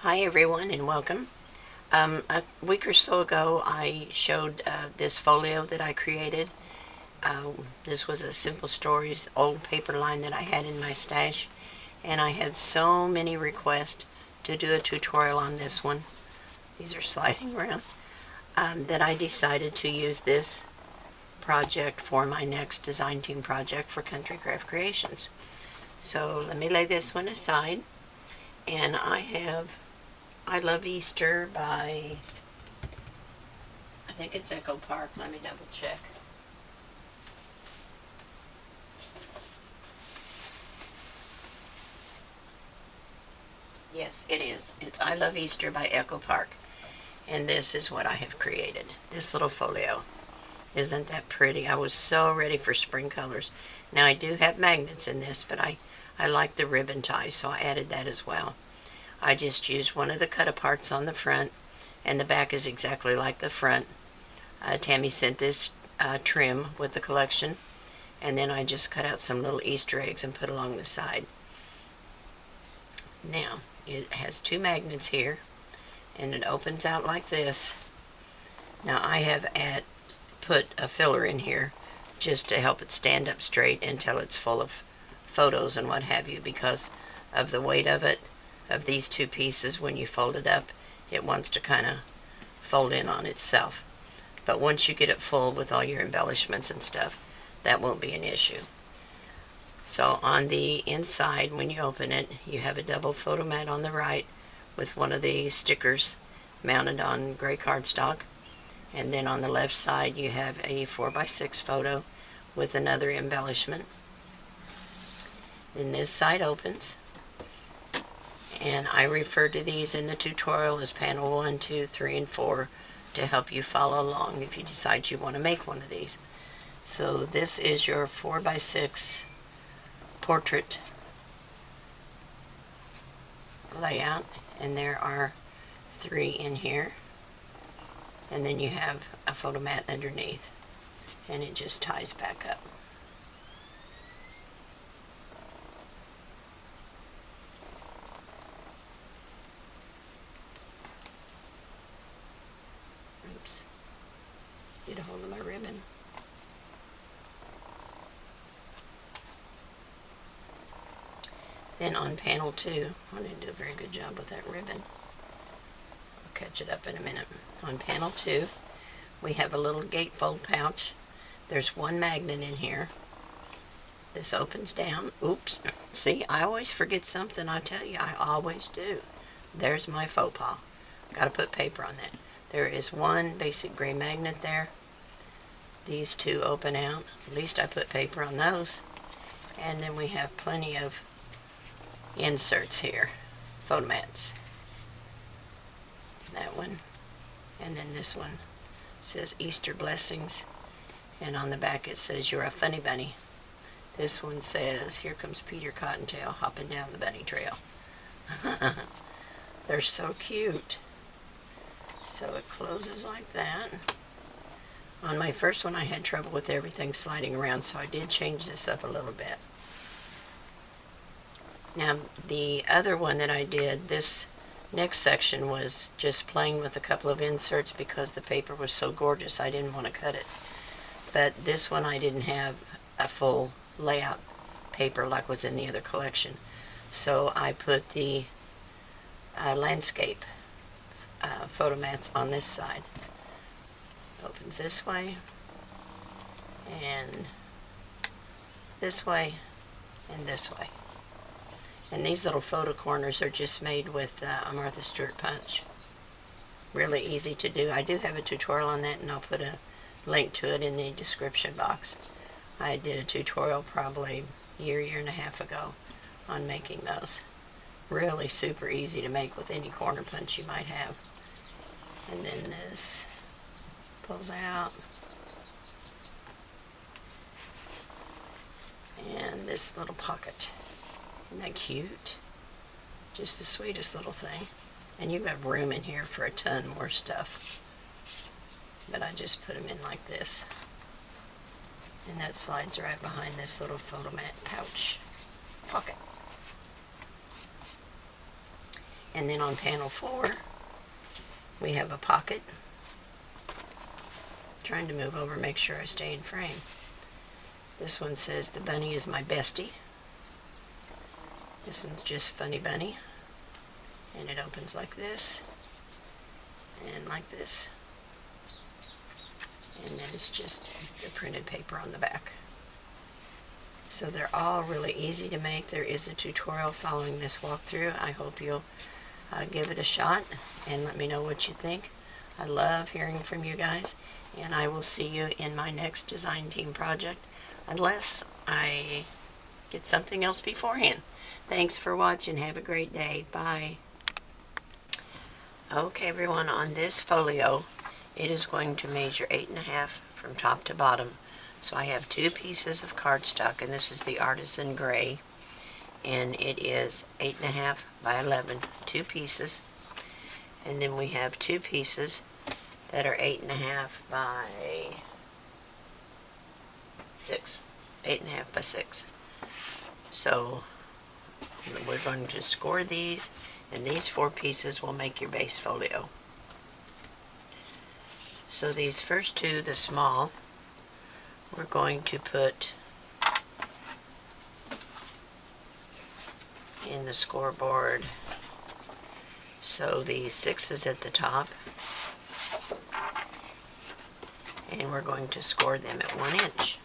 Hi everyone and welcome. A week or so ago I showed this folio that I created. This was a Simple Stories old paper line that I had in my stash, and I had so many requests to do a tutorial on this one. These are sliding around. That I decided to use this project for my next design team project for Country Craft Creations. So let me lay this one aside, and I have I Love Easter by, I think it's Echo Park. Let me double check. Yes, it is. It's I Love Easter by Echo Park. And this is what I have created. This little folio. Isn't that pretty? I was so ready for spring colors. Now I do have magnets in this, but I like the ribbon tie, so I added that as well. I just used one of the cut-aparts on the front, and the back is exactly like the front. Tammy sent this trim with the collection, and then I just cut out some little Easter eggs and put along the side. Now, it has two magnets here, and it opens out like this. Now, I have put a filler in here just to help it stand up straight until it's full of photos and what have you, because of the weight of it. Of these two pieces, when you fold it up, it wants to kind of fold in on itself. But once you get it full with all your embellishments and stuff, that won't be an issue. So on the inside, when you open it, you have a double photo mat on the right with one of the stickers mounted on gray cardstock. And then on the left side, you have a 4x6 photo with another embellishment. Then this side opens. And I refer to these in the tutorial as panel 1, 2, 3, and 4 to help you follow along if you decide you want to make one of these. So this is your 4x6 portrait layout, and there are 3 in here, and then you have a photo mat underneath, and it just ties back up. Oops, get a hold of my ribbon. Then on panel 2, I didn't do a very good job with that ribbon. I'll catch it up in a minute. On panel 2, we have a little gatefold pouch. There's one magnet in here. This opens down. Oops. See, I always forget something, I tell you. I always do. There's my faux pas. Got to put paper on that. There is one basic gray magnet there. These two open out. At least I put paper on those. And then we have plenty of inserts here. Photo mats. That one. And then this one says Easter Blessings. And on the back it says You're a Funny Bunny. This one says Here Comes Peter Cottontail hopping down the bunny trail. They're so cute. So it closes like that. On my first one I had trouble with everything sliding around, so I did change this up a little bit. Now the other one that I did, this next section was just plain with a couple of inserts because the paper was so gorgeous I didn't want to cut it. But this one I didn't have a full layout paper like was in the other collection. So I put the landscape photo mats on this side. Opens this way, and this way, and this way. And these little photo corners are just made with a Martha Stewart punch. Really easy to do. I do have a tutorial on that, and I'll put a link to it in the description box. I did a tutorial probably a year and a half ago on making those. Really super easy to make with any corner punch you might have. And then this pulls out. And this little pocket. Isn't that cute? Just the sweetest little thing. And you've got room in here for a ton more stuff. But I just put them in like this. And that slides right behind this little photo mat pouch pocket. And then on panel 4, we have a pocket. Trying to move over, make sure I stay in frame. This one says, "The bunny is my bestie." This one's just Funny Bunny. And it opens like this. And like this. And then it's just the printed paper on the back. So they're all really easy to make. There is a tutorial following this walkthrough. I hope you'll give it a shot and let me know what you think. I love hearing from you guys, and I will see you in my next design team project, unless I get something else beforehand. Thanks for watching. Have a great day. Bye. Okay, everyone, on this folio, it is going to measure 8.5 from top to bottom. So I have 2 pieces of cardstock, and this is the Artisan Gray, and it is 8.5 by 11, 2 pieces. And then we have 2 pieces that are 8.5 by 6, 8.5 by 6. So we're going to score these, and these 4 pieces will make your base folio. So these first 2, the small, we're going to put in the scoreboard. So the 6 is at the top, and we're going to score them at 1 inch.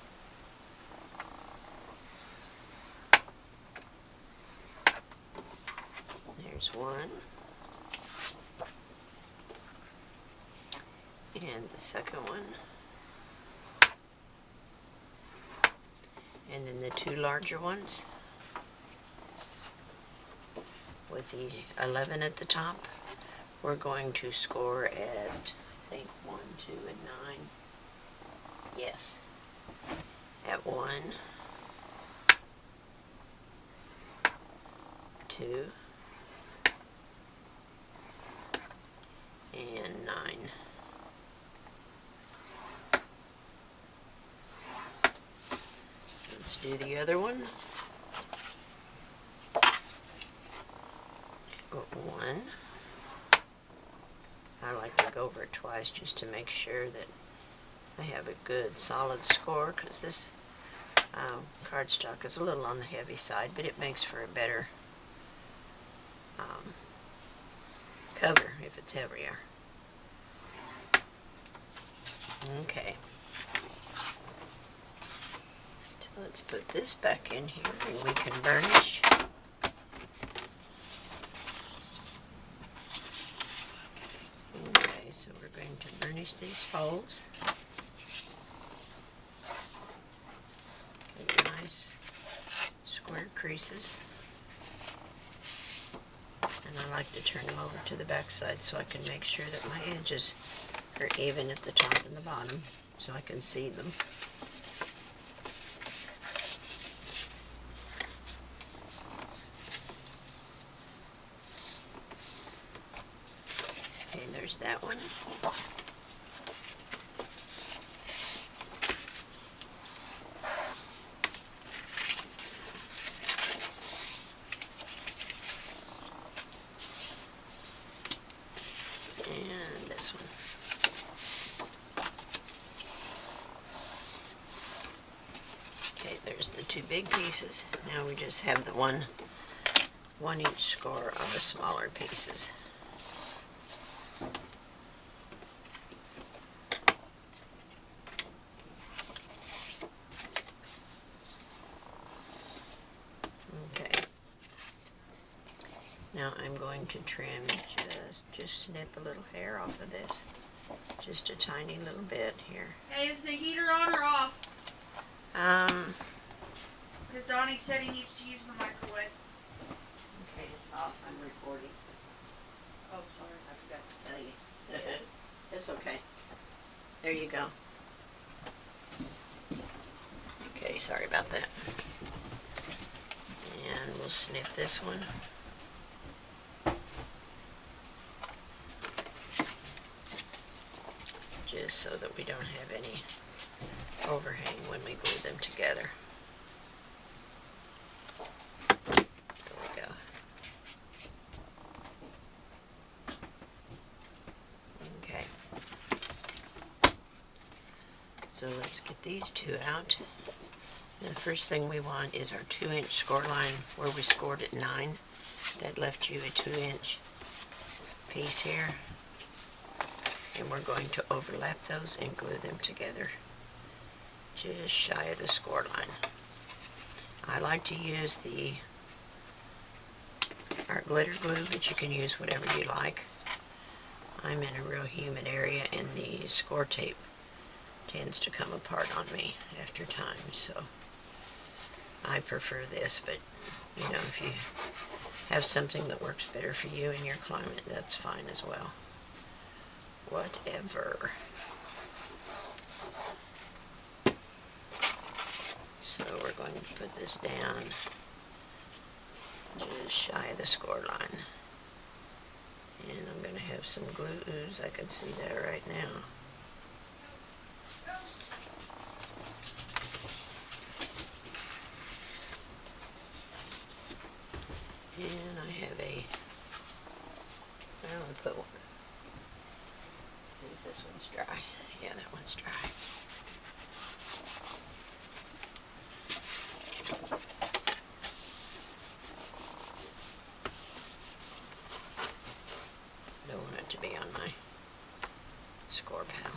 There's 1. And the second one. And then the 2 larger ones with the 11 at the top, we're going to score at, I think, 1, 2, and 9. Yes, at 1, 2, and 9. So let's do the other one. At 1. I like to go over it twice just to make sure that I have a good solid score, because this cardstock is a little on the heavy side, but it makes for a better cover if it's heavier. Okay. So let's put this back in here and we can burnish. Okay, so we're going to burnish these folds. Get nice square creases. And I like to turn them over to the back side so I can make sure that my edges are even at the top and the bottom so I can see them. Okay, there's that one. And this one. Okay, there's the 2 big pieces. Now we just have the one each score of the smaller pieces. Okay. Now I'm going to trim, just snip a little hair off of this. Just a tiny little bit here. Hey, is the heater on or off? Because Donnie said he needs to use the microwave. Okay, it's off. I'm recording. Oh, sorry. I forgot to tell you. It's okay. There you go. Okay, sorry about that. And we'll snip this one. Just so that we don't have any overhang when we glue them together. There we go. So let's get these two out. And the first thing we want is our 2-inch score line where we scored at 9. That left you a 2-inch piece here. And we're going to overlap those and glue them together just shy of the score line. I like to use our glitter glue, but you can use whatever you like. I'm in a real humid area and the score tape tends to come apart on me after time, so I prefer this, but you know, if you have something that works better for you in your climate, that's fine as well. Whatever. So we're going to put this down just shy of the score line. And I'm going to have some glue ooze. I can see that right now. And I have I'm going to put one. See if this one's dry. Yeah, that one's dry. I don't want it to be on my score pal.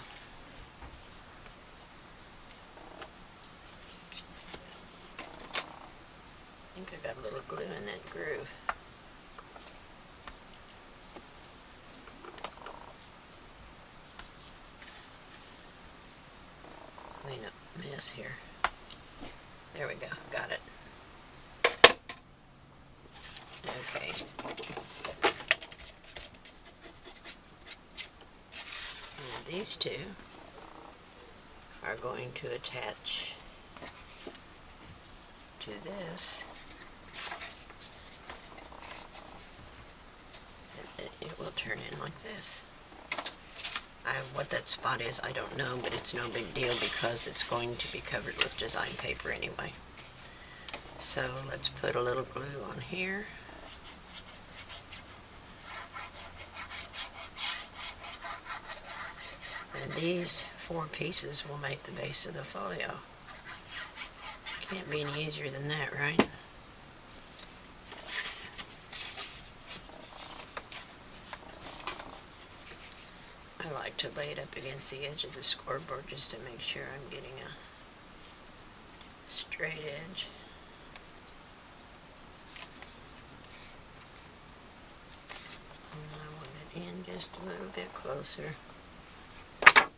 I think I got a little glue in that groove. Clean up mess here. There we go, got it. Okay. Now these two are going to attach to this. It will turn in like this. What that spot is, I don't know, but it's no big deal because it's going to be covered with design paper anyway. So let's put a little glue on here. And these 4 pieces will make the base of the folio. Can't be any easier than that, right? I like to lay it up against the edge of the scoreboard just to make sure I'm getting a straight edge. And I want it in just a little bit closer. It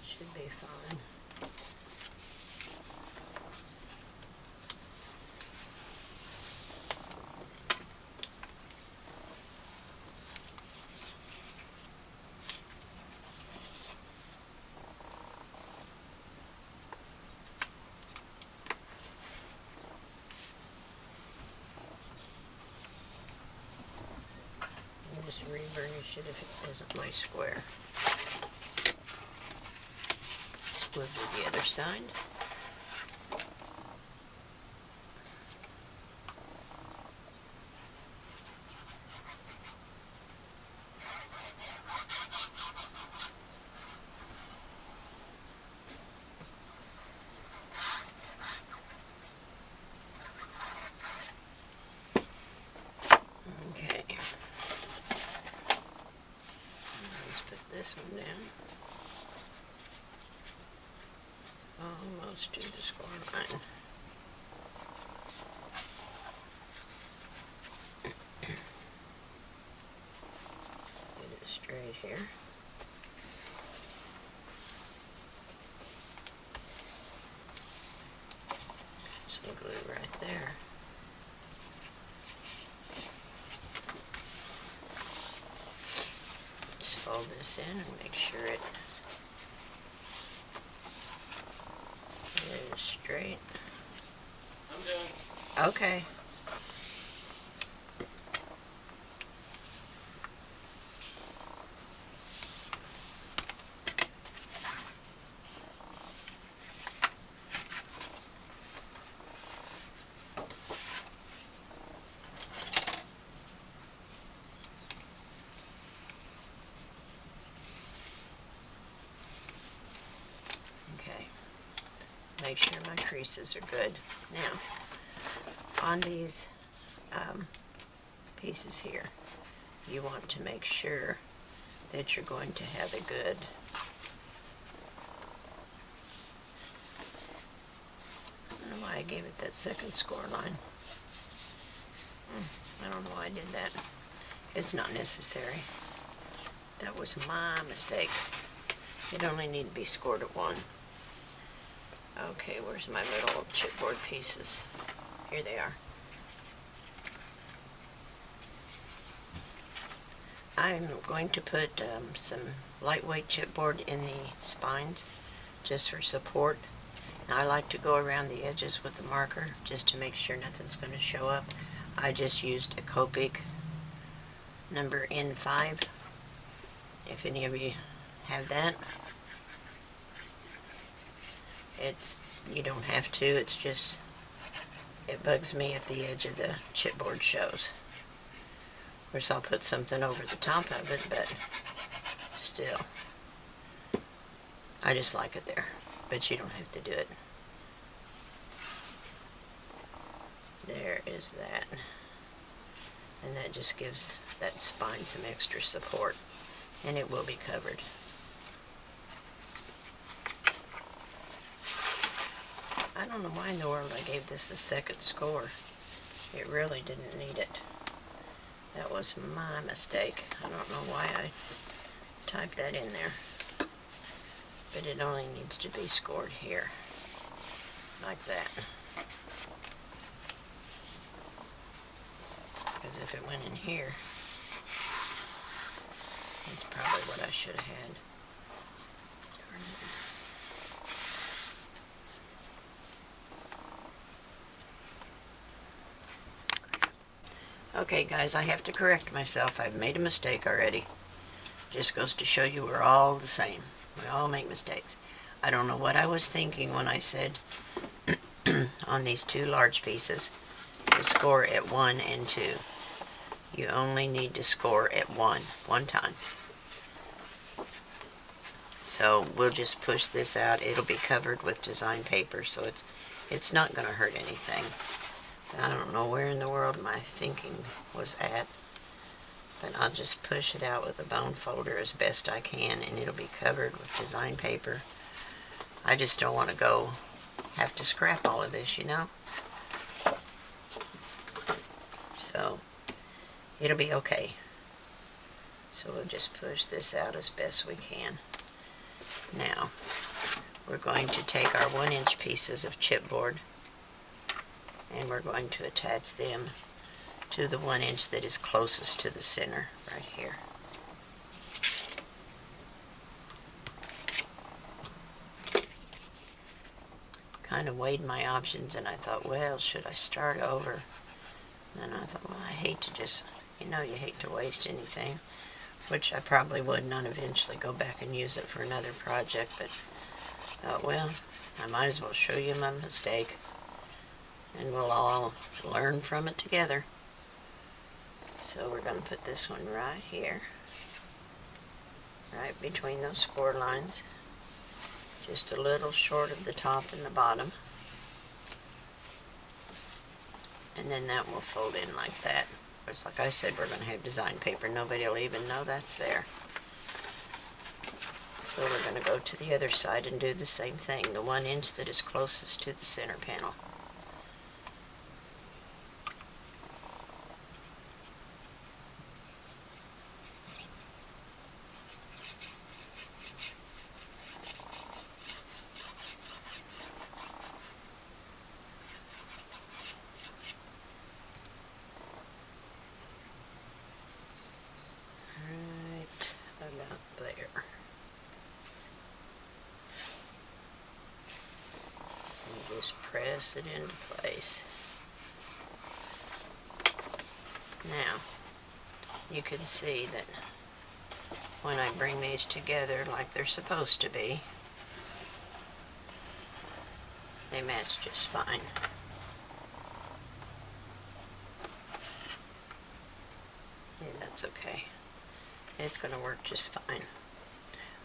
should be fine. Just re-burnish it if it isn't my square. We'll do the other side. This one down, almost to the score line. Get it straight here. Some glue right there. Fold this in and make sure it is straight. I'm done. Okay. make sure my creases are good. Now, on these pieces here, you want to make sure that you're going to have a good I don't know why I gave it that second score line. I don't know why I did that. It's not necessary. That was my mistake. It only need to be scored at 1. Okay, where's my little chipboard pieces? Here they are. I'm going to put some lightweight chipboard in the spines just for support. Now, I like to go around the edges with the marker just to make sure nothing's going to show up. I just used a Copic number N5. If any of you have that, you don't have to. It's just, it bugs me if the edge of the chipboard shows. Of course, I'll put something over the top of it, but still, I just like it there. But you don't have to do it. There is that. And that just gives that spine some extra support. And it will be covered. I don't know why in the world I gave this a second score. It really didn't need it. That was my mistake. I don't know why I typed that in there. But it only needs to be scored here, like that. Because if it went in here, that's probably what I should have had. Darn it. Okay, guys, I have to correct myself. I've made a mistake already. Just goes to show you we're all the same. We all make mistakes. I don't know what I was thinking when I said on these 2 large pieces to score at 1 and 2. You only need to score at 1 time. So we'll just push this out. It'll be covered with design paper, so it's not going to hurt anything. I don't know where in the world my thinking was at. But I'll just push it out with a bone folder as best I can, and it'll be covered with design paper. I just don't want to have to scrap all of this, you know? So, it'll be okay. So we'll just push this out as best we can. Now, we're going to take our 1-inch pieces of chipboard, and we're going to attach them to the 1 inch that is closest to the center, right here. Kind of weighed my options, and I thought, well, should I start over? And then I thought, well, I hate to just, you hate to waste anything, which I probably would not eventually go back and use it for another project, but well, I might as well show you my mistake, and we'll all learn from it together. So we're going to put this one right here, right between those score lines, just a little short of the top and the bottom. And then that will fold in like that. It's like I said, we're going to have design paper. Nobody will even know that's there. So we're going to go to the other side and do the same thing, the 1 inch that is closest to the center panel. Just press it into place. Now, you can see that when I bring these together like they're supposed to be, they match just fine. Yeah, that's okay. It's going to work just fine.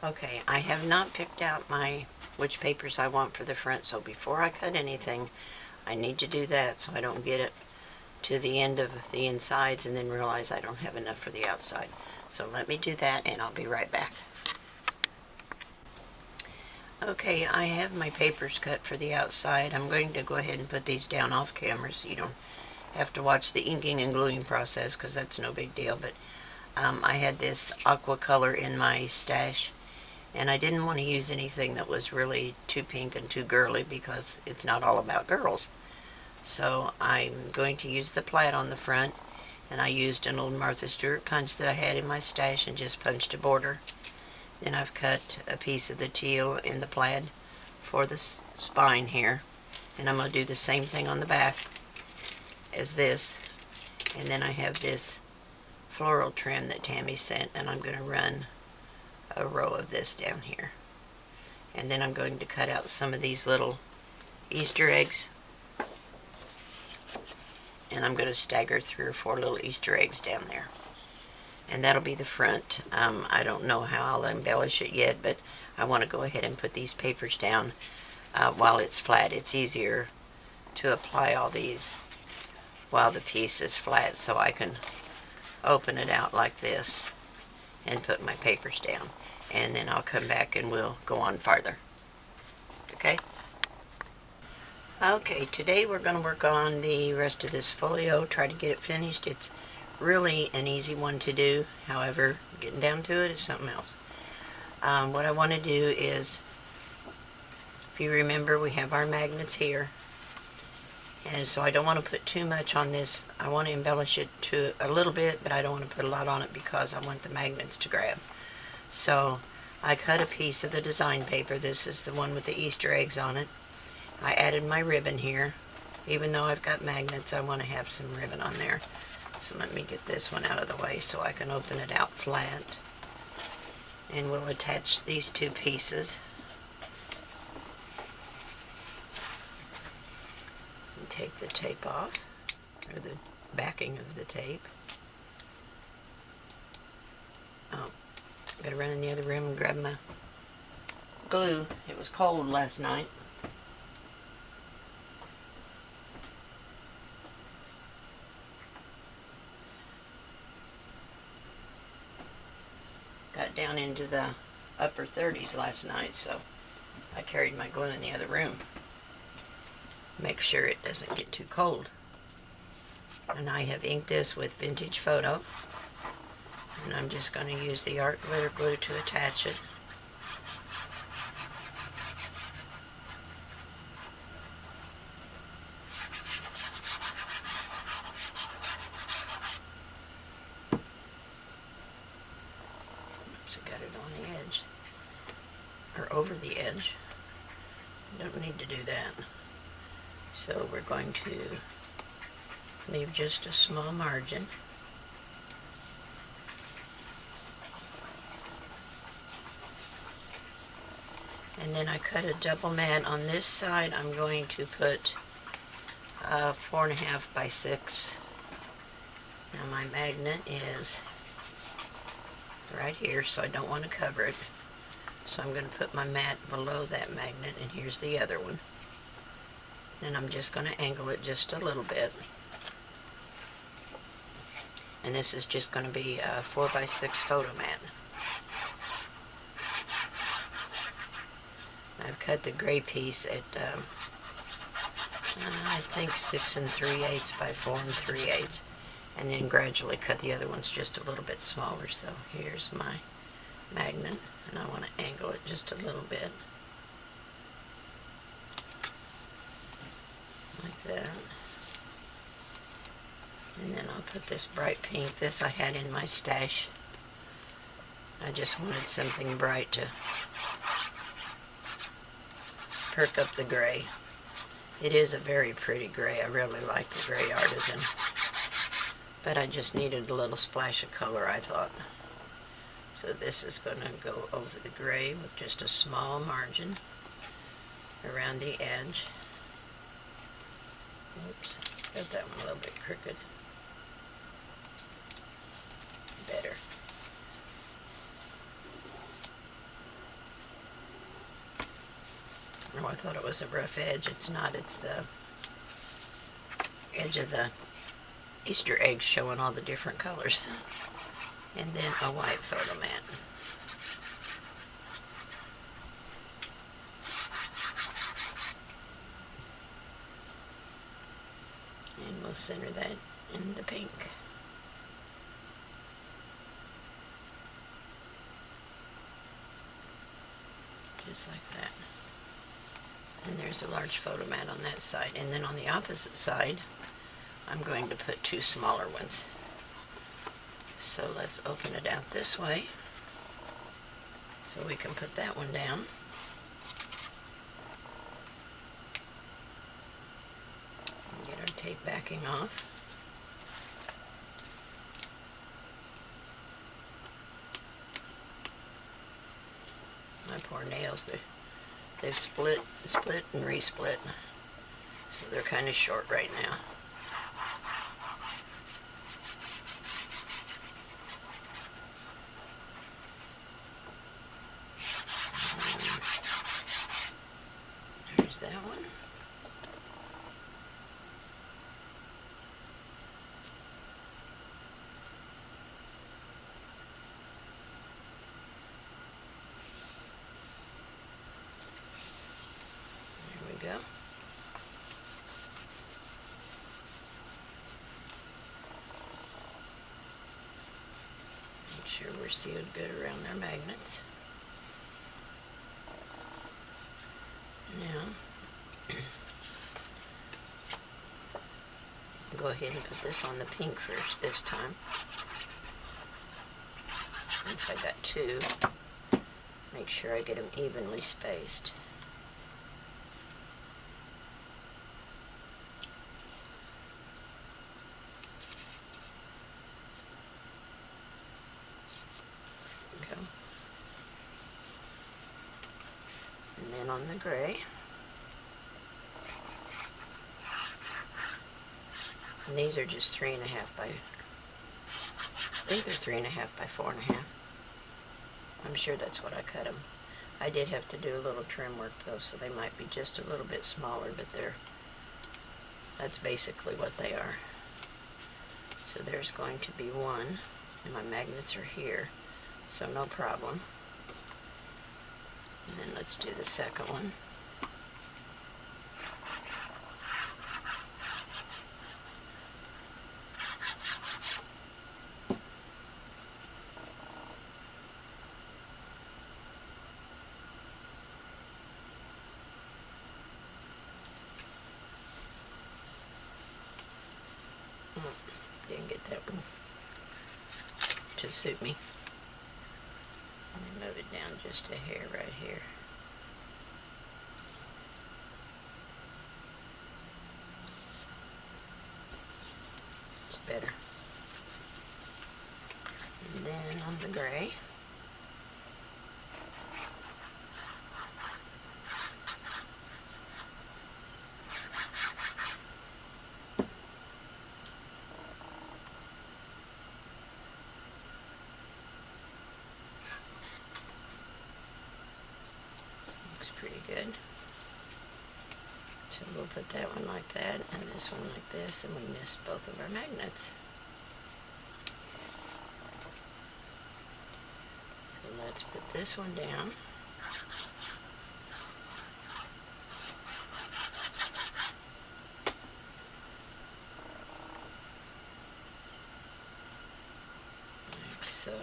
Okay, I have not picked out which papers I want for the front, so before I cut anything, I need to do that so I don't get it to the end of the insides and then realize I don't have enough for the outside. So let me do that and I'll be right back. Okay, I have my papers cut for the outside. I'm going to go ahead and put these down off camera so you don't have to watch the inking and gluing process, because that's no big deal. But I had this aqua color in my stash, and I didn't want to use anything that was really too pink and too girly, because it's not all about girls. So I'm going to use the plaid on the front, and I used an old Martha Stewart punch that I had in my stash and just punched a border. Then I've cut a piece of the teal in the plaid for the spine here, and I'm going to do the same thing on the back as this. And then I have this floral trim that Tammy sent, and I'm going to run a row of this down here. And then I'm going to cut out some of these little Easter eggs, and I'm going to stagger 3 or 4 little Easter eggs down there. And that'll be the front. I don't know how I'll embellish it yet, but I want to go ahead and put these papers down while it's flat. It's easier to apply all these while the piece is flat, so I can open it out like this and put my papers down. And then I'll come back and we'll go on farther. Okay? Okay, today we're going to work on the rest of this folio, try to get it finished. It's really an easy one to do. However, getting down to it is something else. What I want to do is, if you remember, we have our magnets here, and so I don't want to put too much on this. I want to embellish it to a little bit, but I don't want to put a lot on it because I want the magnets to grab. So I cut a piece of the design paper. This is the one with the Easter eggs on it. I added my ribbon here. Even though I've got magnets, I want to have some ribbon on there. So let me get this one out of the way so I can open it out flat. And we'll attach these 2 pieces. And take the tape off, or the backing of the tape. Oh, I've got to run in the other room and grab my glue. It was cold last night. Got down into the upper 30s last night, so I carried my glue in the other room. Make sure it doesn't get too cold. And I have inked this with Vintage Photo, and I'm just going to use the art glitter glue to attach it. Over the edge. Don't need to do that. So we're going to leave just a small margin. And then I cut a double mat on this side. I'm going to put 4.5 by 6. Now my magnet is right here, so I don't want to cover it. So I'm going to put my mat below that magnet, and here's the other one. And I'm just going to angle it just a little bit. And this is just going to be a 4 by 6 photo mat. I've cut the gray piece at, I think 6 3/8 by 4 3/8. And then gradually cut the other ones just a little bit smaller. So here's my magnet. And I want to angle it just a little bit, like that. And then I'll put this bright pink. This I had in my stash. I just wanted something bright to perk up the gray. It is a very pretty gray. I really like the gray Artisan. But I just needed a little splash of color, I thought. So this is going to go over the gray with just a small margin around the edge. Oops, got that one a little bit crooked. Better. I thought it was a rough edge. It's not. It's the edge of the Easter eggs showing all the different colors. And then a white photo mat. And we'll center that in the pink. Just like that. And there's a large photo mat on that side. And then on the opposite side, I'm going to put two smaller ones. So let's open it out this way so we can put that one down. And get our tape backing off. My poor nails, they've split and resplit, so they're kind of short right now. There's that one. Go. Make sure we're sealed good around our magnets. Now, go ahead and put this on the pink first this time. Since I got two, make sure I get them evenly spaced. And then on the gray, and these are just 3.5 by, I think they're 3.5 by 4.5. I'm sure that's what I cut them. I did have to do a little trim work though, so they might be just a little bit smaller, but that's basically what they are. So there's going to be one, and my magnets are here, so no problem. And then let's do the second one. Oh, didn't get that one to suit me. Let me move it down just a hair right here. It's better. And then on the gray, pretty good. So we'll put that one like that and this one like this, and we missed both of our magnets. So let's put this one down. Like so.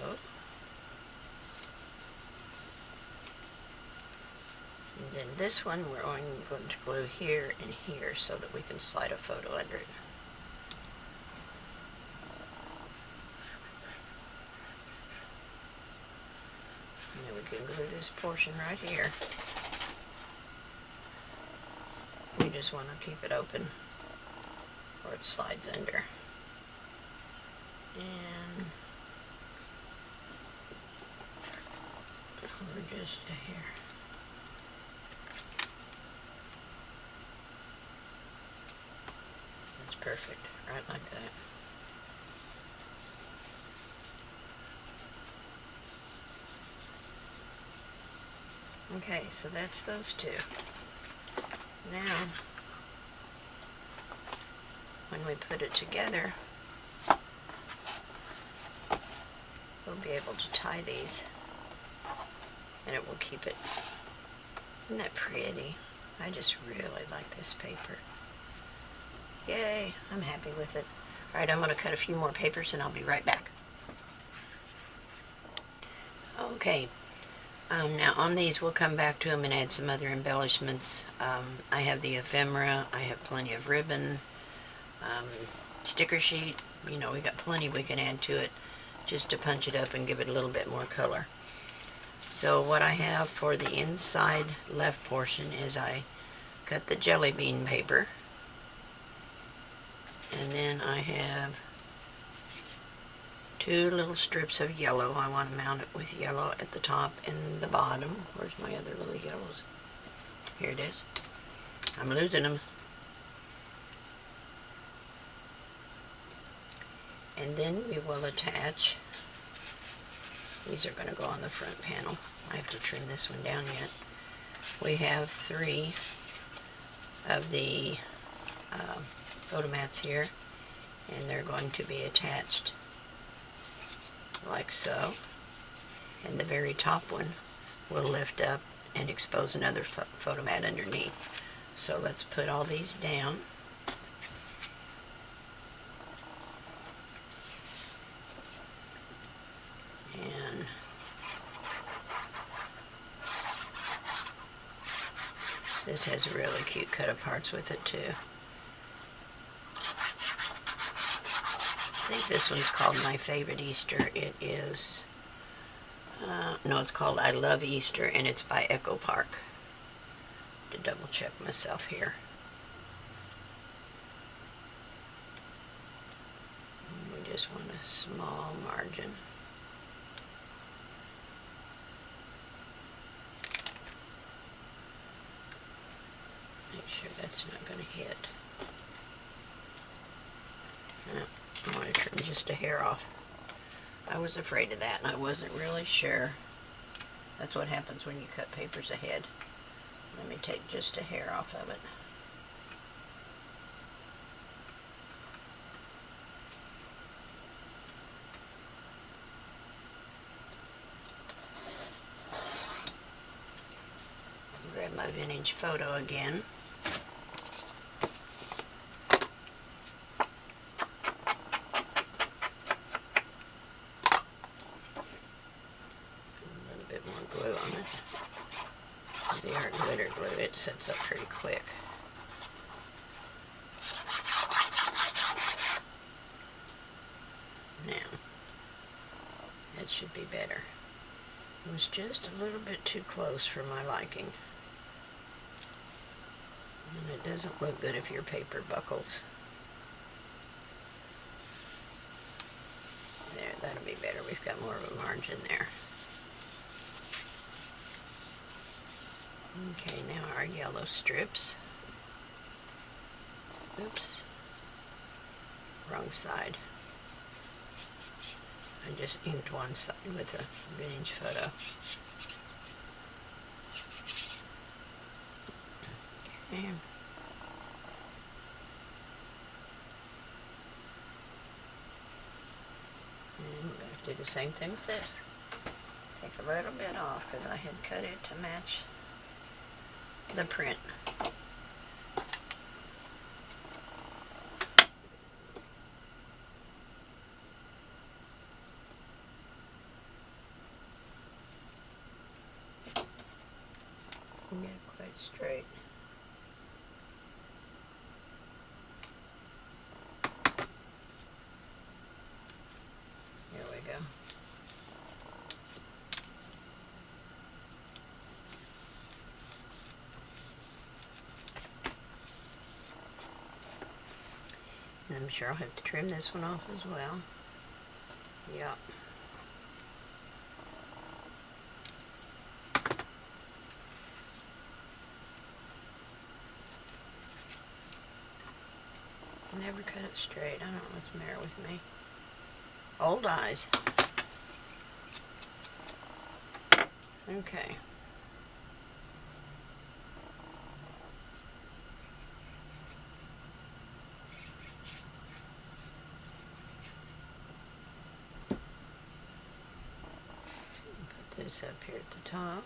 And then this one we're going to glue here and here so that we can slide a photo under it. And then we can glue this portion right here. We just want to keep it open or it slides under. And we're just here. Perfect, right like that. Okay, so that's those two. Now, when we put it together, we'll be able to tie these, and it will keep it. Isn't that pretty? I just really like this paper. Yay, I'm happy with it. Alright, I'm going to cut a few more papers and I'll be right back. Okay, now on these we'll come back to them and add some other embellishments. I have the ephemera, I have plenty of ribbon, sticker sheet, you know, we got plenty we can add to it just to punch it up and give it a little bit more color. So what I have for the inside left portion is I cut the jelly bean paper, and then I have 2 little strips of yellow. I want to mount it with yellow at the top and the bottom. Where's my other little yellows? Here it is. I'm losing them. And then we will attach, these are going to go on the front panel. I have to trim this one down yet. We have 3 of the photomats here, and they're going to be attached like so. And the very top one will lift up and expose another photomat underneath. So let's put all these down. And this has really cute cut-aparts with it too. I think this one's called My Favorite Easter. It is, no, it's called I Love Easter, and it's by Echo Park. To double check myself here. We just want a small margin. Make sure that's not going to hit. No, I want to trim just a hair off. I was afraid of that and I wasn't really sure. That's what happens when you cut papers ahead. Let me take just a hair off of it. Grab my vintage photo again. Glue on it. The art glitter glue, it sets up pretty quick. Now, that should be better. It was just a little bit too close for my liking. And it doesn't look good if your paper buckles. There, that'll be better. We've got more of a margin there. Okay, now our yellow strips. Oops. Wrong side. I just inked one side with a vintage photo. Okay. And we're going to do the same thing with this. Take a little bit off because I had cut it to match the print. Get it quite straight. There we go. And I'm sure I'll have to trim this one off as well. Yep. Never cut it straight. I don't know what's the matter with me. Old eyes. Okay. this up here at the top.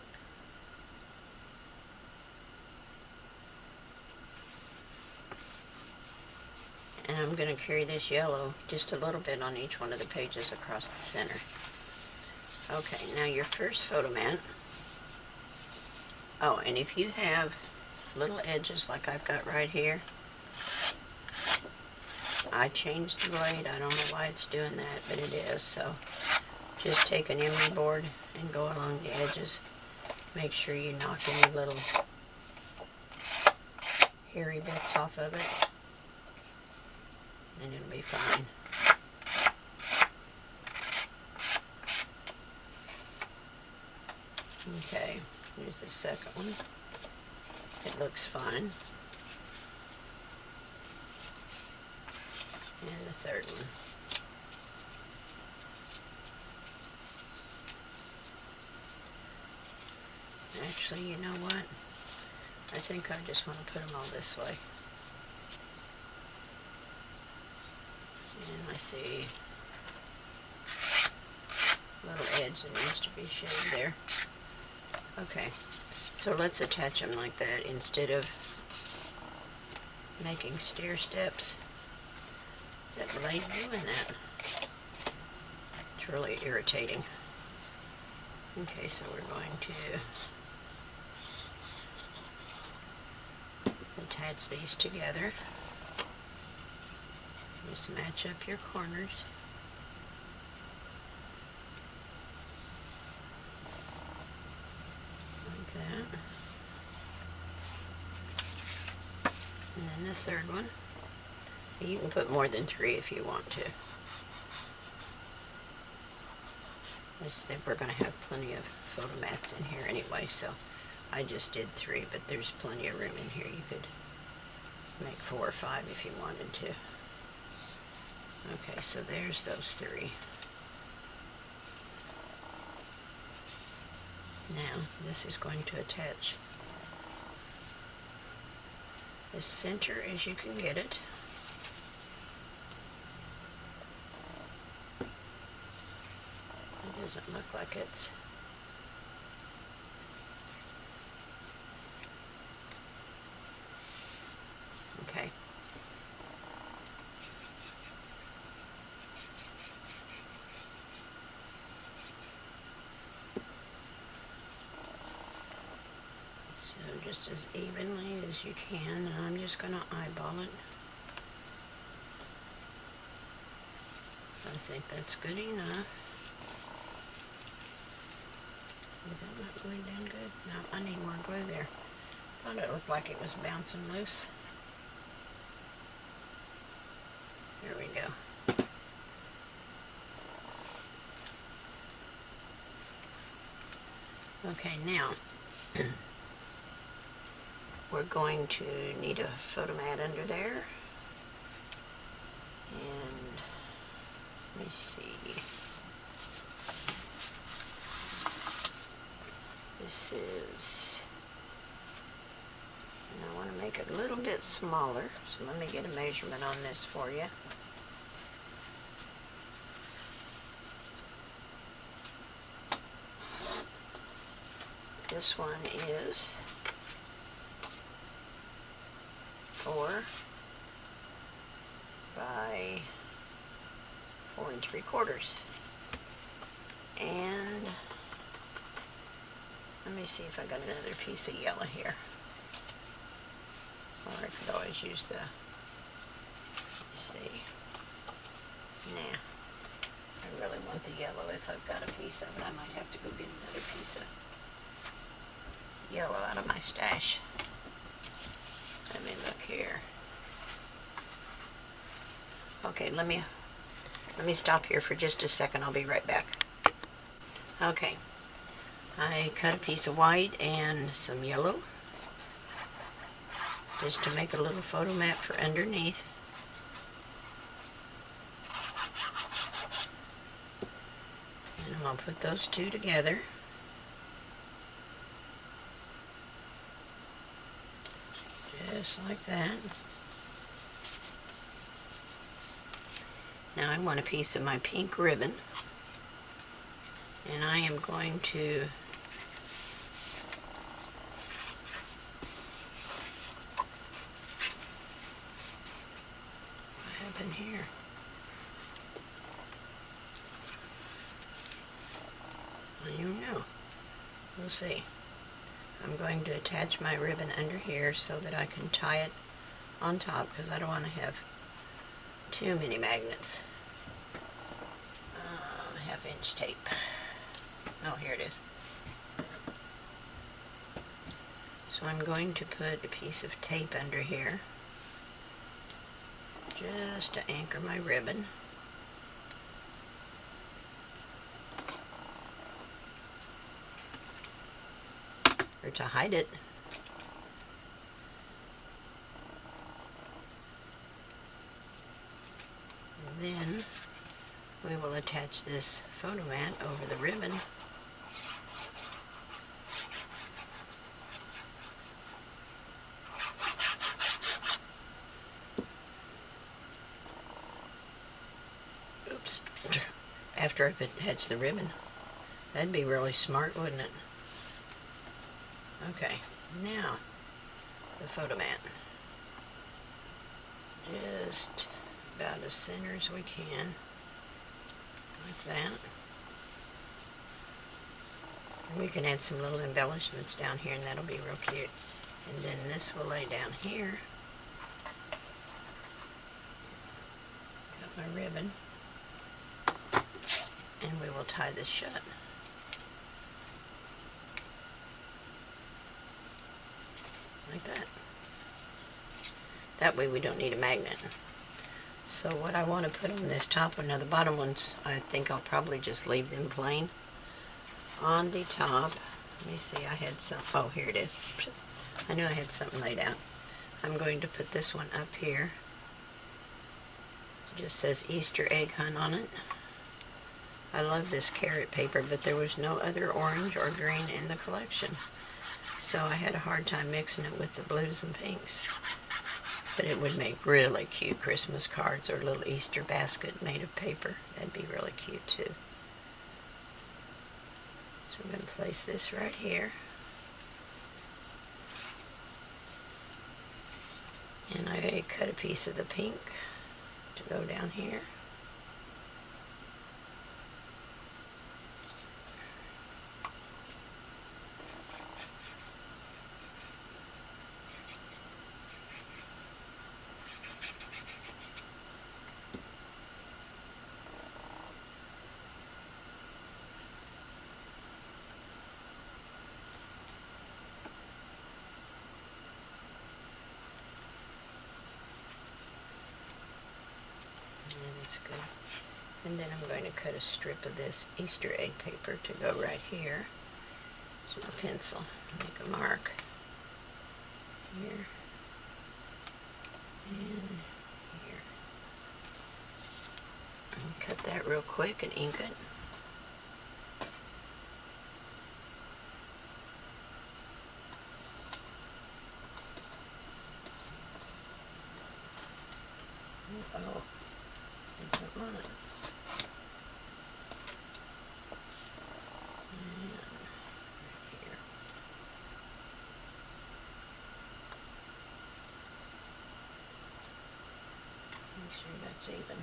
And I'm going to carry this yellow just a little bit on each one of the pages across the center. Okay, now your first photo mat. Oh, and if you have little edges like I've got right here, I changed the blade. I don't know why it's doing that, but it is. So just take an emery board and go along the edges. Make sure you knock any little hairy bits off of it, and it'll be fine. Okay, here's the second one. It looks fine. And the third one. Actually, you know what? I think I just want to put them all this way. And I see a little edge that needs to be shaved there. Okay, so let's attach them like that instead of making stair steps. Is that blade doing that? It's really irritating. Okay, so we're going to attach these together. Just match up your corners. Like that. And then the third one. You can put more than 3 if you want to. We're going to have plenty of photo mats in here anyway, so I just did 3, but there's plenty of room in here. You could make 4 or 5 if you wanted to. Okay, so there's those 3. Now, this is going to attach as center as you can get it. It doesn't look like it's okay. So just as evenly as you can, and I'm just going to eyeball it. I think that's good enough. Is that not glued down good? No, I need more glue there. Thought it looked like it was bouncing loose. There we go. Okay, now we're going to need a photo mat under there. And let me see. This is, and I want to make it a little bit smaller, so let me get a measurement on this for you. This one is 4 by 4 3/4. And let me see if I got another piece of yellow here. Or I could always use the, let's see. Nah, I really want the yellow. If I've got a piece of it, I might have to go get another piece of yellow out of my stash. Let me look here. Okay, let me stop here for just a second. I'll be right back. Okay. I cut a piece of white and some yellow just to make a little photo mat for underneath. And I'm going to put those two together. Just like that. Now I want a piece of my pink ribbon. And I am going to what happened here? Well, you know. We'll see. I'm going to attach my ribbon under here so that I can tie it on top because I don't want to have too many magnets. 1/2-inch tape. Oh, here it is. So I'm going to put a piece of tape under here just to anchor my ribbon. Or to hide it. And then we will attach this photo mat over the ribbon. Oops. After I've attached the ribbon. That'd be really smart, wouldn't it? Okay, now the photo mat. Just about as center as we can, like that. And we can add some little embellishments down here and that'll be real cute. And then this will lay down here. Got my ribbon. And we will tie this shut. Like that. That way we don't need a magnet. So what I want to put on this top one, now the bottom ones, I think I'll probably just leave them plain. On the top, let me see, I had some, oh here it is. I knew I had something laid out. I'm going to put this one up here. It just says Easter egg hunt on it. I love this carrot paper, but there was no other orange or green in the collection. So I had a hard time mixing it with the blues and pinks. But it would make really cute Christmas cards or a little Easter basket made of paper. That'd be really cute too. So I'm going to place this right here. And I cut a piece of the pink to go down here. Good. And then I'm going to cut a strip of this Easter egg paper to go right here. Use my pencil, make a mark here and here. And cut that real quick and ink it. Oh. Something on it. And right here. Make sure that's even.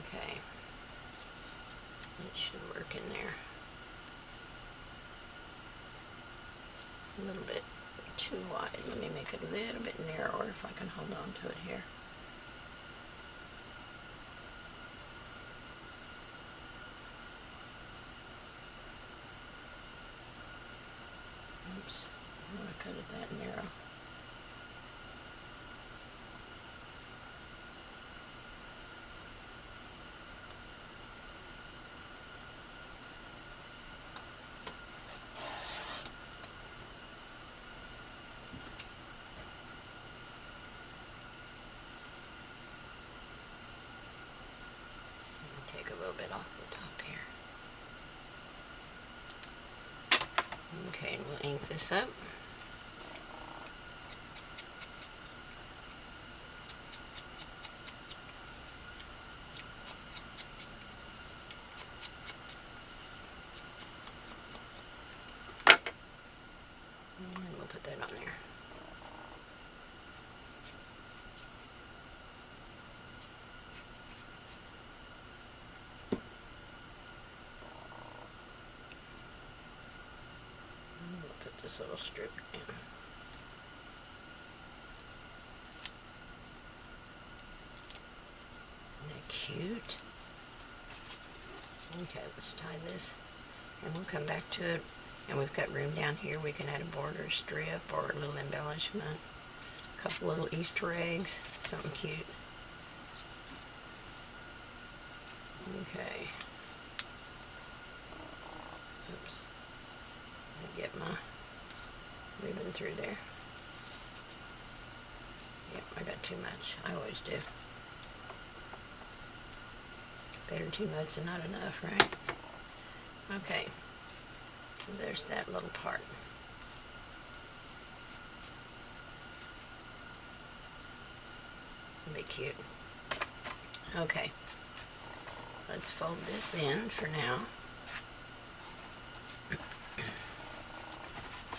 Okay. It should work in there. A little bit too wide. Let me make it a little bit narrower if I can hold on to it here. Oops, I want to cut it that narrow. Take a little bit off the top here. Okay, and we'll ink this up. And we'll put that on there. And we'll put this little strip in. Isn't that cute? Okay, let's tie this and we'll come back to it. And we've got room down here. We can add a border strip or a little embellishment, a couple little Easter eggs, something cute. Okay. Oops. Let me get my ribbon through there. Yep, I got too much. I always do. Better too much than not enough, right? Okay. So there's that little part. It'll be cute. Okay. Let's fold this in for now.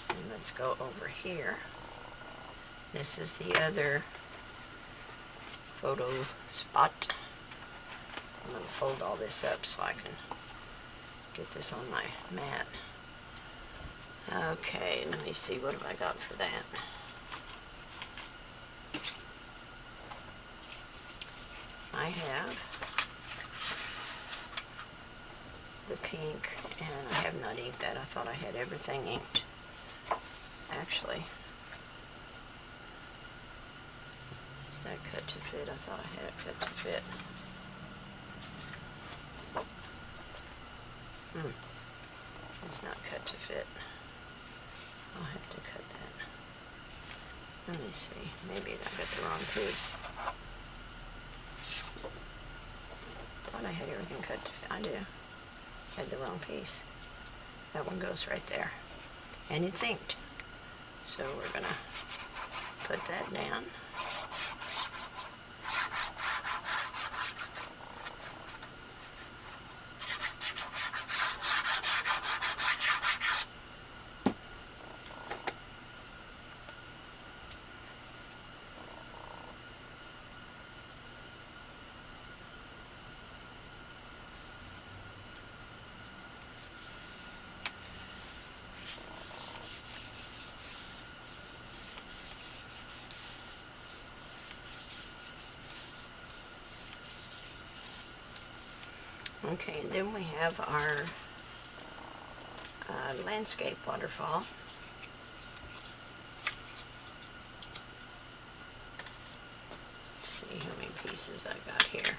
And let's go over here. This is the other photo spot. I'm going to fold all this up so I can get this on my mat. Okay, let me see, what have I got for that? I have the pink, and I have not inked that. I thought I had everything inked. Actually, is that cut to fit? I thought I had it cut to fit. It's not cut to fit. I'll have to cut that. Let me see. Maybe I got the wrong piece. Thought I had everything cut to fit. I do. Had the wrong piece. That one goes right there. And it's inked. So we're going to put that down. Okay, and then we have our landscape waterfall. Let's see how many pieces I got here.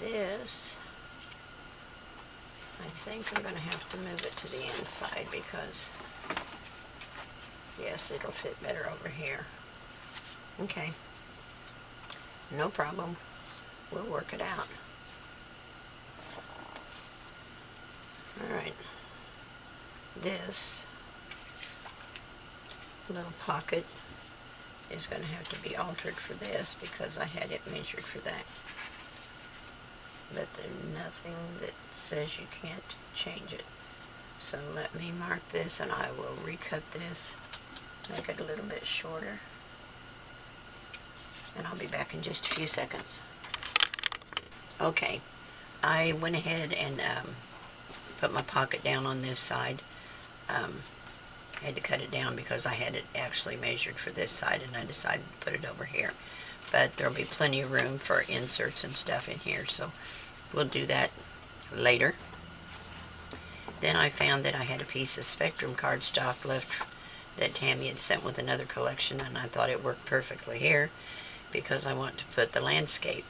This, I think I'm going to have to move it to the inside because, yes, it'll fit better over here. Okay, no problem. We'll work it out. Alright, this little pocket is going to have to be altered for this because I had it measured for that. But there's nothing that says you can't change it. So let me mark this and I will recut this, make it a little bit shorter. And I'll be back in just a few seconds. Okay, I went ahead and put my pocket down on this side. I had to cut it down because I had it actually measured for this side and I decided to put it over here. But there'll be plenty of room for inserts and stuff in here, so we'll do that later. Then I found that I had a piece of Spectrum cardstock left that Tammy had sent with another collection, and I thought it worked perfectly here because I want to put the landscape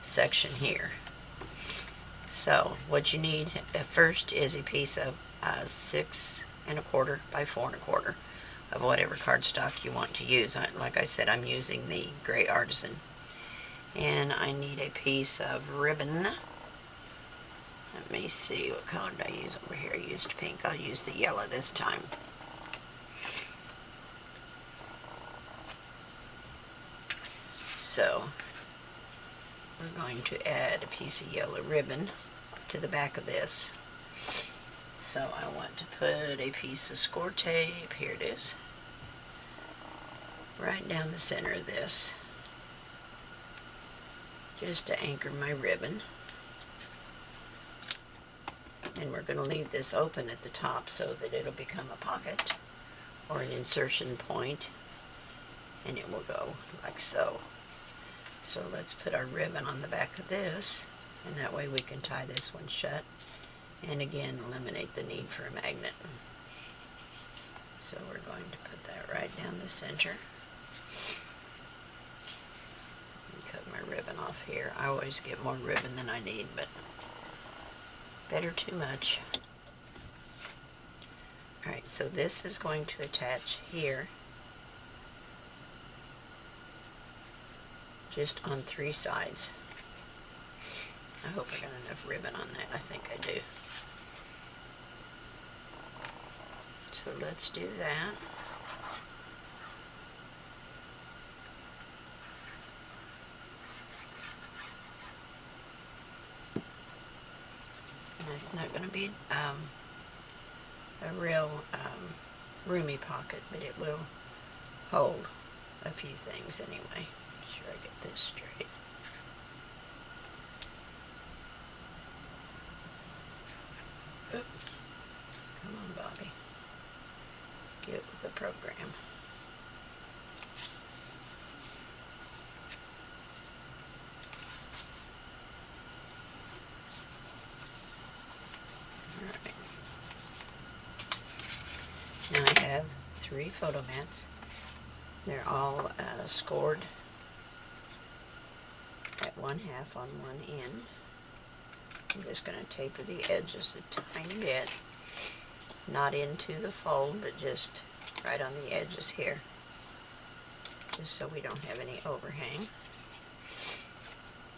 section here. So what you need first is a piece of 6 1/4 by 4 1/4 of whatever cardstock you want to use. Like I said, I'm using the gray Artisan. And I need a piece of ribbon. Let me see, what color did I use over here? I used pink. I'll use the yellow this time. So we're going to add a piece of yellow ribbon to the back of this. So I want to put a piece of score tape, here it is, right down the center of this, just to anchor my ribbon. And we're going to leave this open at the top so that it'll become a pocket or an insertion point, and it will go like so. So let's put our ribbon on the back of this, and that way we can tie this one shut, and again eliminate the need for a magnet. So we're going to put that right down the center. Cut my ribbon off here. I always get more ribbon than I need, but better too much. Alright, so this is going to attach here, just on 3 sides. I hope I got enough ribbon on that. I think I do. So let's do that. And it's not going to be a real roomy pocket, but it will hold a few things anyway. Make sure I get this straight. Oops. Come on, Bobby. Get with the program. Alright. Now I have 3 photo mats. They're all scored at 1/2 on one end. I'm just going to taper the edges a tiny bit, not into the fold, but just right on the edges here, just so we don't have any overhang.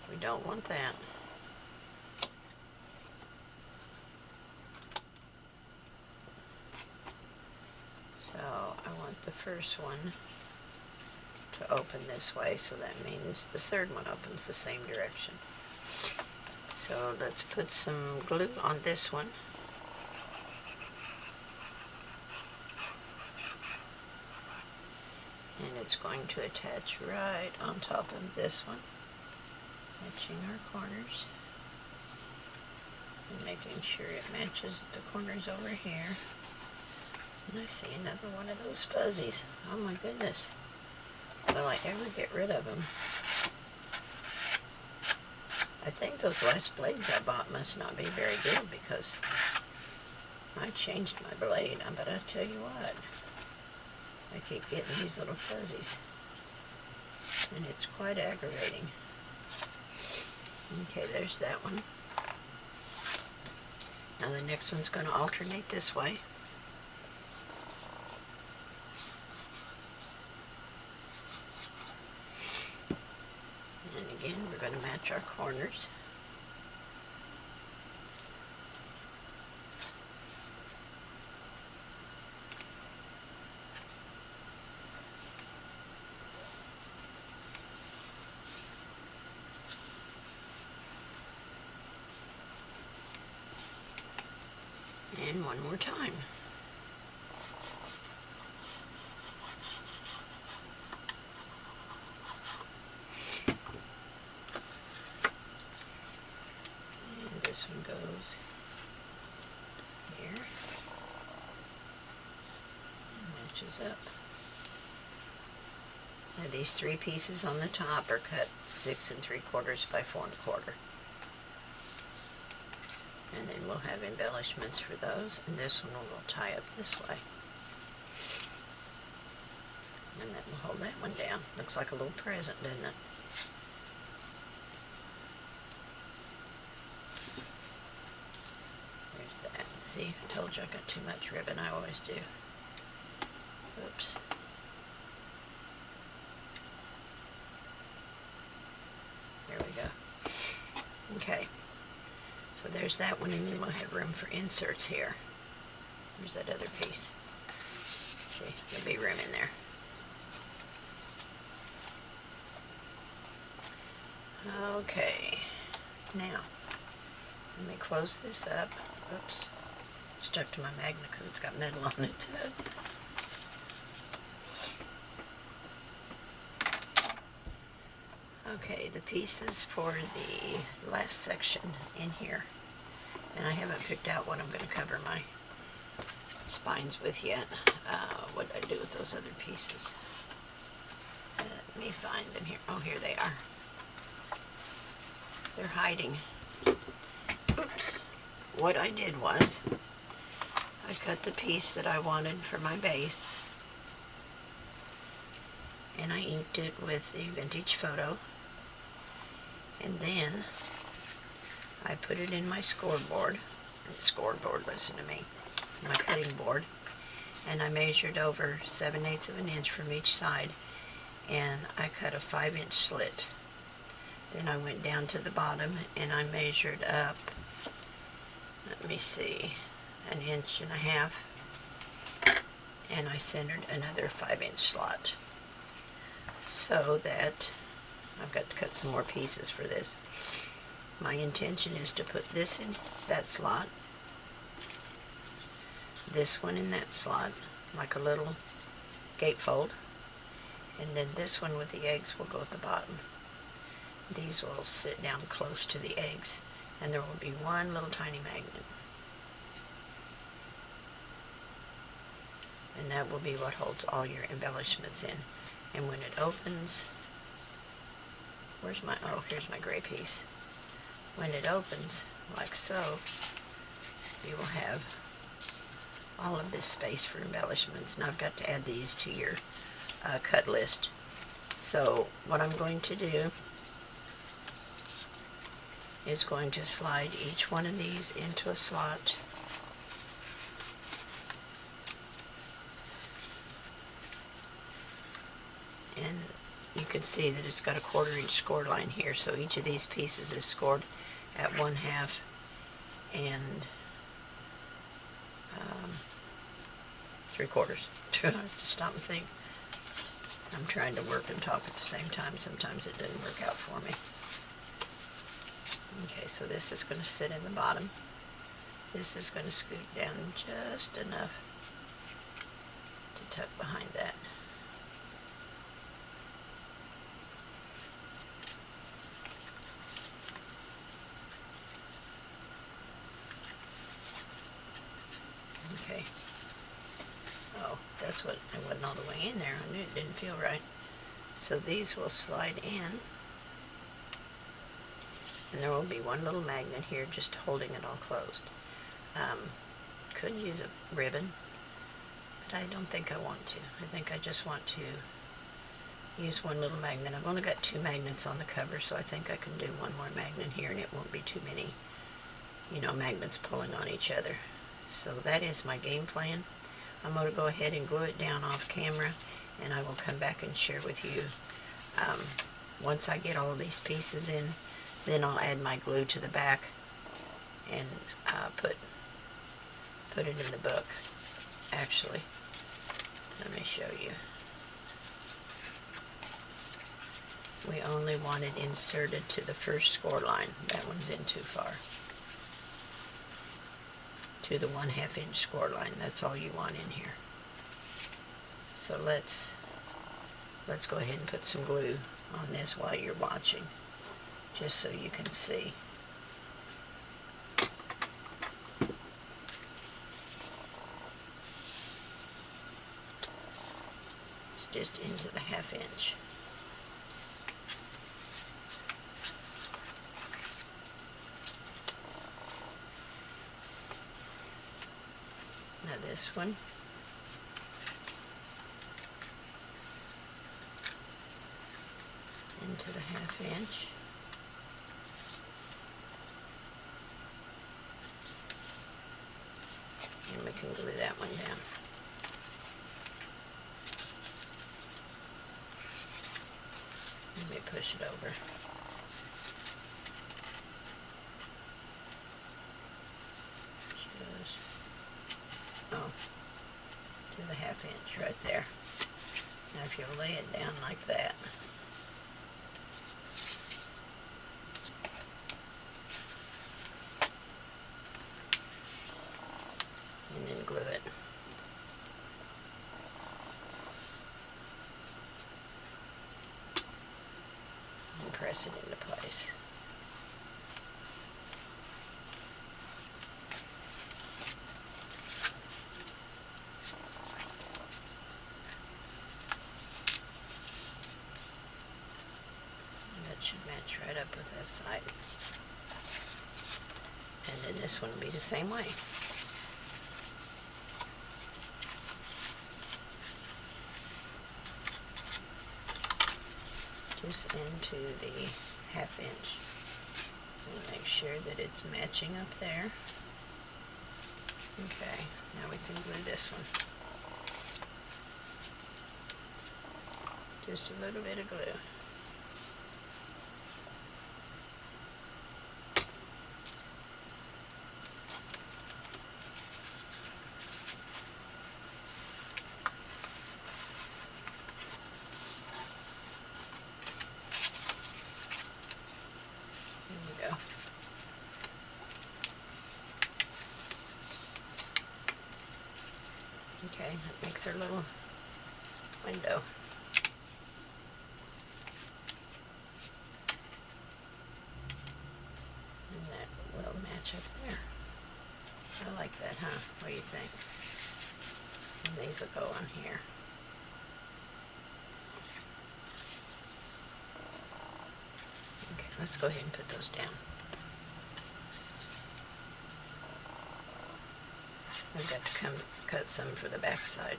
We don't want that. So I want the first one to open this way, so that means the third one opens the same direction. So let's put some glue on this one. And it's going to attach right on top of this one, matching our corners and making sure it matches the corners over here. And I see another one of those fuzzies. Oh my goodness. Will I ever get rid of them? I think those last blades I bought must not be very good, because I changed my blade. But I tell you what, I keep getting these little fuzzies, and it's quite aggravating. Okay, there's that one. Now the next one's going to alternate this way. And again, we're going to match our corners. And one more time. And this one goes here. And matches up. Now these 3 pieces on the top are cut 6 3/4 by 4 1/4. And then we'll have embellishments for those, and this one will tie up this way. And that will hold that one down. Looks like a little present, doesn't it? See, I told you I got too much ribbon. I always do. Oops. There we go. Okay. So there's that one, and then we'll have room for inserts here. There's that other piece. See, there'll be room in there. Okay. Now, let me close this up. Oops. Stuck to my magnet because it's got metal on it. Okay, the pieces for the last section in here. And I haven't picked out what I'm going to cover my spines with yet. What did I do with those other pieces? Let me find them here. Oh, here they are. They're hiding. Oops. What I did was, I cut the piece that I wanted for my base, and I inked it with the Vintage Photo, and then I put it in my scoreboard, listen to me, my cutting board, and I measured over 7/8 of an inch from each side, and I cut a 5-inch slit. Then I went down to the bottom and I measured up, let me see, 1.5 inches, and I centered another 5-inch slot, so that I've got to cut some more pieces for this. My intention is to put this in that slot, this one in that slot, like a little gatefold, and then this one with the eggs will go at the bottom. These will sit down close to the eggs, and there will be one little tiny magnet. And that will be what holds all your embellishments in. And when it opens, here's my gray piece. When it opens, like so, you will have all of this space for embellishments. Now I've got to add these to your cut list. So what I'm going to do is going to slide each one of these into a slot. And you can see that it's got a 1/4 inch score line here, so each of these pieces is scored at 1/2 and 3/4. I have to stop and think. I'm trying to work and talk at the same time. Sometimes it doesn't work out for me. Okay, so this is going to sit in the bottom. This is going to scoot down just enough to tuck behind that. Okay. Oh, that's what, it wasn't all the way in there. I knew it didn't feel right. So these will slide in. And there will be one little magnet here just holding it all closed. Could use a ribbon, but I don't think I want to. I think I just want to use one little magnet. I've only got 2 magnets on the cover, so I think I can do one more magnet here and it won't be too many, magnets pulling on each other. So that is my game plan. I'm going to go ahead and glue it down off camera, and I will come back and share with you once I get all of these pieces in. Then I'll add my glue to the back and put it in the book. Actually, let me show you. We only want it inserted to the first score line. That one's in too far. To the 1/2 inch score line. That's all you want in here. So let's go ahead and put some glue on this while you're watching, just so you can see. It's just into the 1/2 inch. Now this one, into the 1/2 inch. And we can glue that one down. Let me push it over. Just, oh, to the 1/2 inch right there. Now if you lay it down like that, and then glue it. And press it into place. Should match right up with this side. And then this one will be the same way. Just into the 1/2 inch. And make sure that it's matching up there. Okay, now we can glue this one. Just a little bit of glue. Okay, that makes our little window. And that will match up there. I like that, huh? What do you think? And these will go on here. Okay, let's go ahead and put those down. I've got to cut some for the back side.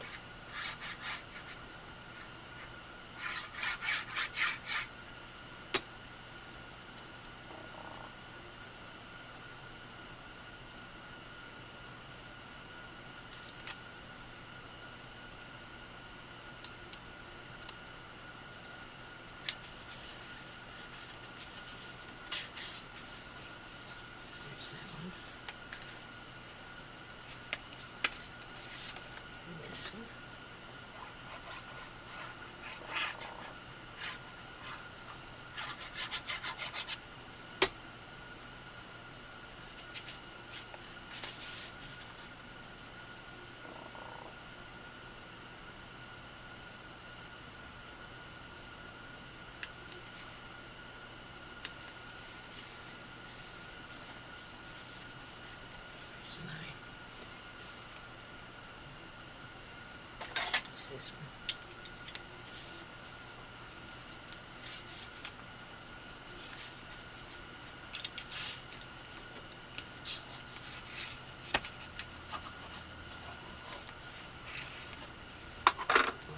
This one.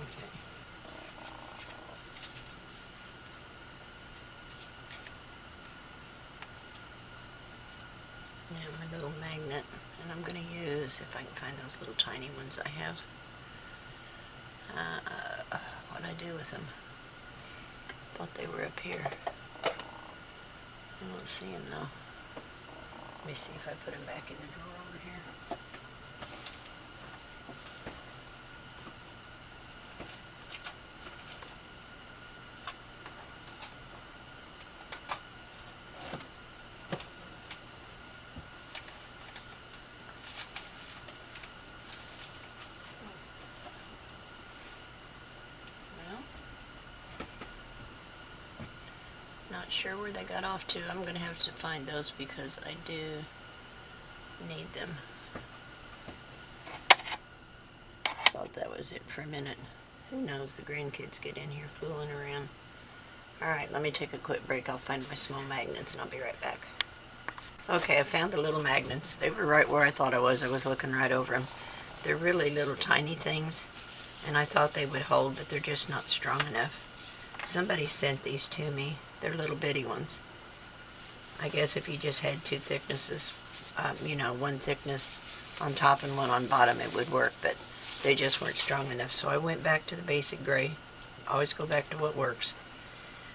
Okay. Now my little magnet, and I'm going to use, if I can find those little tiny ones I have. What'd I do with them? Thought they were up here. I don't see them though. Let me see if I put them back in the drawer over here. Not sure where they got off to. I'm going to have to find those because I do need them. Thought that was it for a minute. Who knows, the grandkids get in here fooling around. Alright, let me take a quick break. I'll find my small magnets and I'll be right back. Okay, I found the little magnets. They were right where I thought I was. I was looking right over them. They're really little tiny things, and I thought they would hold, but they're just not strong enough. Somebody sent these to me. They're little bitty ones. I guess if you just had two thicknesses, you know, one thickness on top and one on bottom, it would work, but they just weren't strong enough. So I went back to the basic gray. Always go back to what works.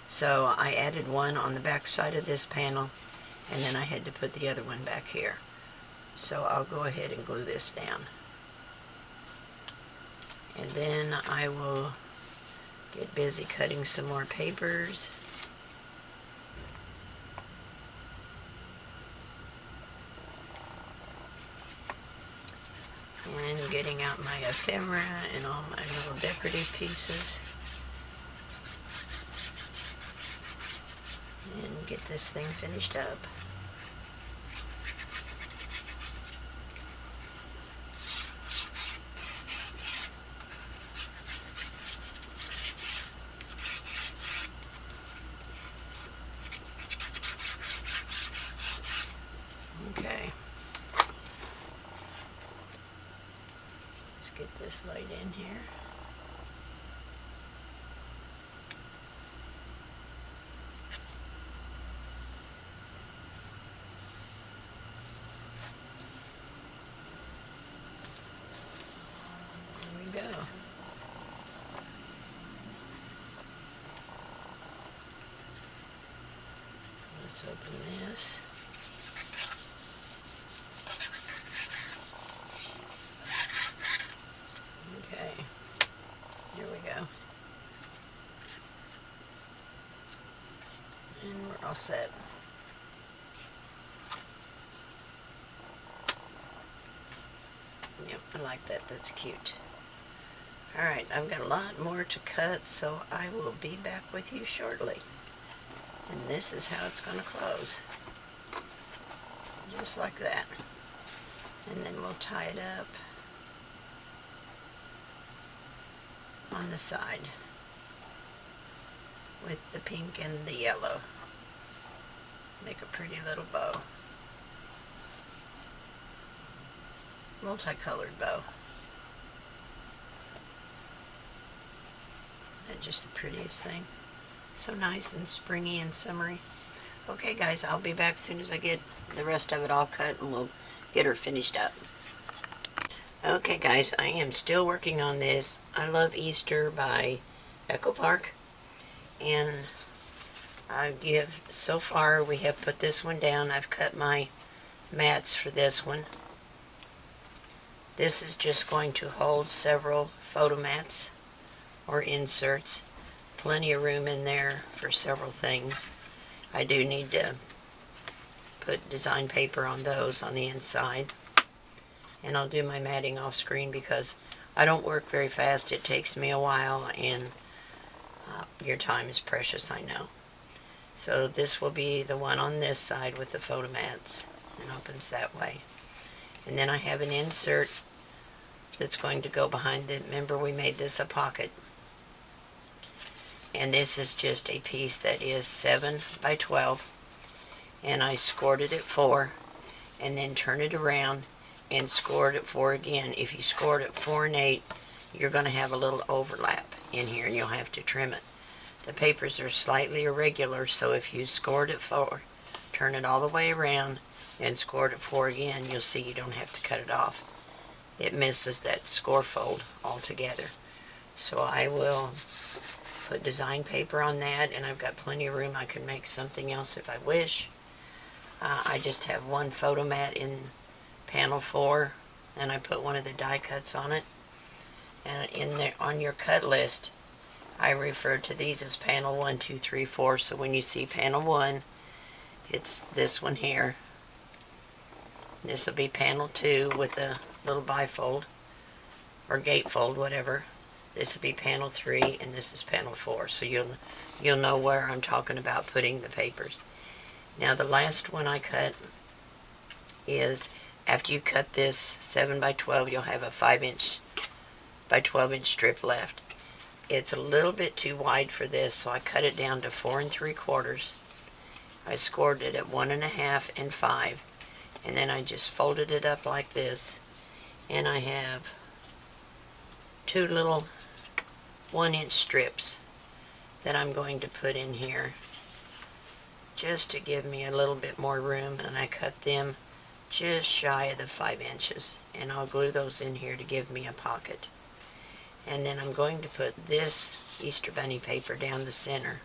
So I added one on the back side of this panel, and then I had to put the other one back here. So I'll go ahead and glue this down. And then I will get busy cutting some more papers. And getting out my ephemera and all my little decorative pieces. And get this thing finished up. Okay. Let's get this laid in here. There we go. Let's open this. Okay, here we go. And we're all set. Yep, I like that. That's cute. Alright, I've got a lot more to cut, so I will be back with you shortly. And this is how it's going to close. Just like that. And then we'll tie it up on the side with the pink and the yellow. Make a pretty little bow. Multicolored bow. Isn't that just the prettiest thing? So nice and springy and summery. Okay guys, I'll be back as soon as I get the rest of it all cut and we'll get her finished up. Okay guys, I am still working on this I Love Easter by Echo Park, and so far we have put this one down. I've cut my mats for this one. This is just going to hold several photo mats or inserts. Plenty of room in there for several things. I do need to put design paper on those on the inside. And I'll do my matting off screen because I don't work very fast. It takes me a while, and your time is precious, I know. So this will be the one on this side with the photo mats, and opens that way. And then I have an insert that's going to go behind the, remember we made this a pocket. And this is just a piece that is 7 by 12, and I scored it at 4, and then turn it around and scored at 4 again. If you scored at 4 and 8, you're going to have a little overlap in here, and you'll have to trim it. The papers are slightly irregular, so if you scored at 4, turn it all the way around and scored at 4 again, you'll see you don't have to cut it off. It misses that score fold altogether. So I will put design paper on that, and I've got plenty of room. I can make something else if I wish. I just have one photo mat in panel 4, and I put one of the die cuts on it. And in there on your cut list, I refer to these as panel 1, 2, 3, 4. So when you see panel 1, it's this one here. This will be panel 2 with a little bifold or gatefold, whatever. This will be panel 3, and this is panel 4. So you'll know where I'm talking about putting the papers. Now the last one I cut is, after you cut this 7 by 12, you'll have a 5 inch by 12 inch strip left. It's a little bit too wide for this, so I cut it down to 4 3/4. I scored it at 1 1/2 and 5, and then I just folded it up like this, and I have 2 little 1 inch strips that I'm going to put in here just to give me a little bit more room, and I cut them just shy of the 5 inches, and I'll glue those in here to give me a pocket. And then I'm going to put this Easter Bunny paper down the center,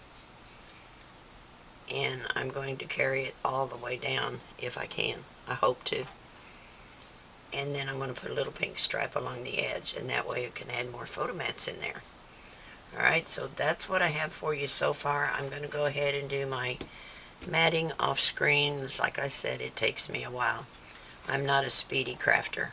and I'm going to carry it all the way down if I can. I hope to. And then I'm going to put a little pink stripe along the edge, and that way you can add more photo mats in there. Alright, so that's what I have for you so far. I'm going to go ahead and do my matting off screen. Like I said, it takes me a while. I'm not a speedy crafter.